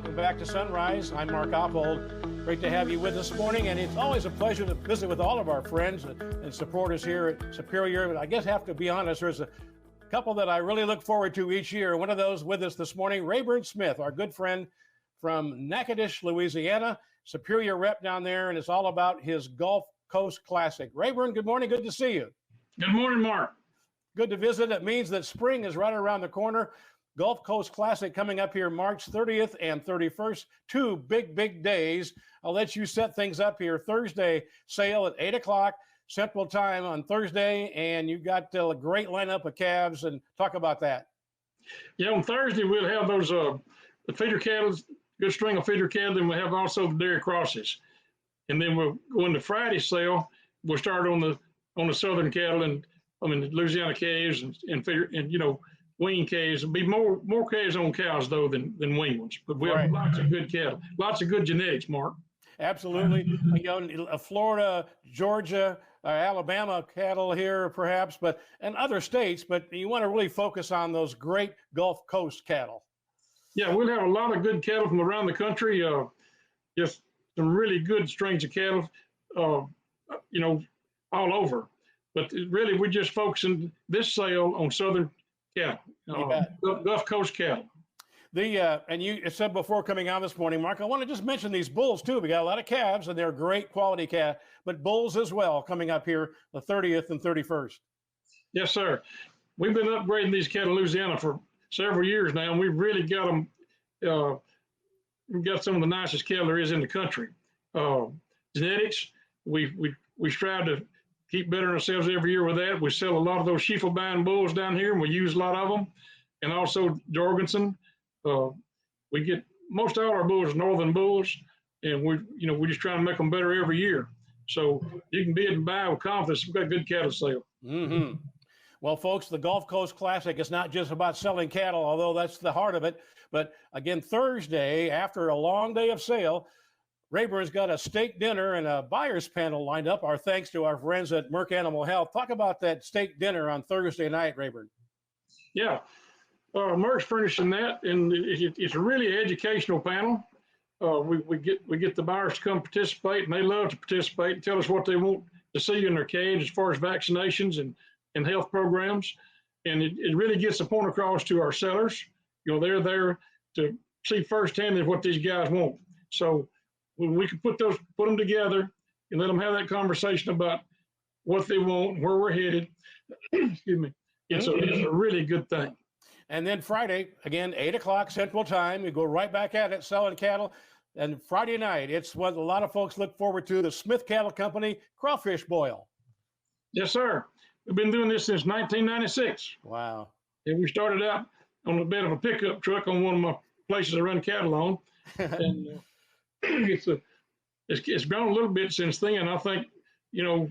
welcome back to Sunrise. I'm Mark Oppold. Great to have you with us this morning, and it's always a pleasure to visit with all of our friends and supporters here at Superior. But I guess I have to be honest, there's a couple that I really look forward to each year. One of those with us this morning, Rayburn Smith, our good friend from Natchitoches, Louisiana, Superior rep down there, and it's all about his Gulf Coast Classic. Rayburn, good morning. Good to see you. Good morning, Mark. Good to visit. It means that spring is right around the corner. Gulf Coast Classic coming up here March 30th and 31st. Two big days. I'll let you set things up here. Thursday sale at 8 o'clock Central Time on Thursday, and you've got a great lineup of calves, and talk about that. Yeah, on Thursday we'll have those the feeder cattle, good string of feeder cattle, and we'll have also the dairy crosses. And then we'll go into Friday sale. We'll start on the southern cattle, and Louisiana calves and feeder, and wean calves. There'll be more calves on cows though than wean ones. But we have lots of good cattle, lots of good genetics, Mark. Absolutely. Florida, Georgia, Alabama cattle here perhaps, and other states, but you want to really focus on those great Gulf Coast cattle. Yeah, we'll have a lot of good cattle from around the country. Just some really good strings of cattle, all over. But really, we're just focusing this sale on southern cattle, Gulf Coast cattle. And you said before coming on this morning, Mark, I want to just mention these bulls too. We got a lot of calves, and they're great quality calves, but bulls as well coming up here the 30th and 31st. Yes, sir. We've been upgrading these cattle in Louisiana for several years now, and we've really got them. We've got some of the nicest cattle there is in the country. Genetics, we strive to keep bettering ourselves every year with that. We sell a lot of those Schiefelbein bulls down here, and we use a lot of them, and also Jorgensen. We get most all our bulls are northern bulls, and we're just trying to make them better every year. So you can bid and buy with confidence. We've got good cattle sale. Mm-hmm. Well, folks, the Gulf Coast Classic is not just about selling cattle, although that's the heart of it. But again, Thursday, after a long day of sale, Rayburn's got a steak dinner and a buyer's panel lined up. Our thanks to our friends at Merck Animal Health. Talk about that steak dinner on Thursday night, Rayburn. Yeah. Merck's furnishing that, and it's a really educational panel. We get the buyers to come participate, and they love to participate and tell us what they want to see in their cage as far as vaccinations and health programs. And it really gets the point across to our sellers. They're there to see firsthand what these guys want. So when we can put them together and let them have that conversation about what they want, where we're headed, excuse me, it's a really good thing. And then Friday, again, 8 o'clock Central Time, you go right back at it, selling cattle. And Friday night, it's what a lot of folks look forward to, the Smith Cattle Company Crawfish Boil. Yes, sir. We've been doing this since 1996. Wow. And we started out on the bed of a pickup truck on one of my places I run cattle on. And it's grown a little bit since then. I think, the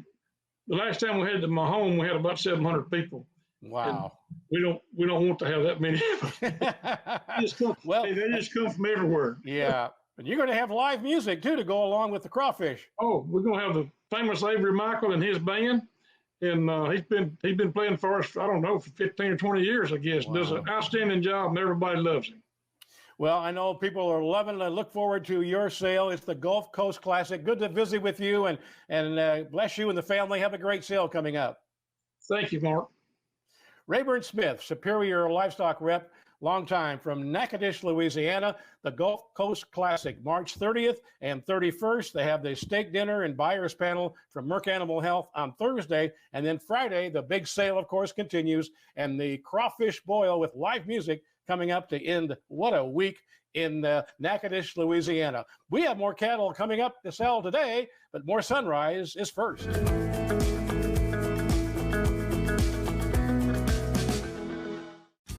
last time we had my home, we had about 700 people. Wow. And we don't want to have that many. They just come from everywhere. Yeah. And you're going to have live music too to go along with the crawfish. Oh, we're going to have the famous Avery Michael and his band. And he's been playing for us, I don't know, for 15 or 20 years, I guess. Wow. Does an outstanding job, and everybody loves him. Well, I know people are loving it. I look forward to your sale. It's the Gulf Coast Classic. Good to visit with you, and bless you and the family. Have a great sale coming up. Thank you, Mark. Rayburn Smith, Superior Livestock Rep, long time from Natchitoches, Louisiana, the Gulf Coast Classic, March 30th and 31st. They have the steak dinner and buyer's panel from Merck Animal Health on Thursday. And then Friday, the big sale, of course, continues, and the crawfish boil with live music coming up to end what a week in Natchitoches, Louisiana. We have more cattle coming up to sell today, but more Sunrise is first.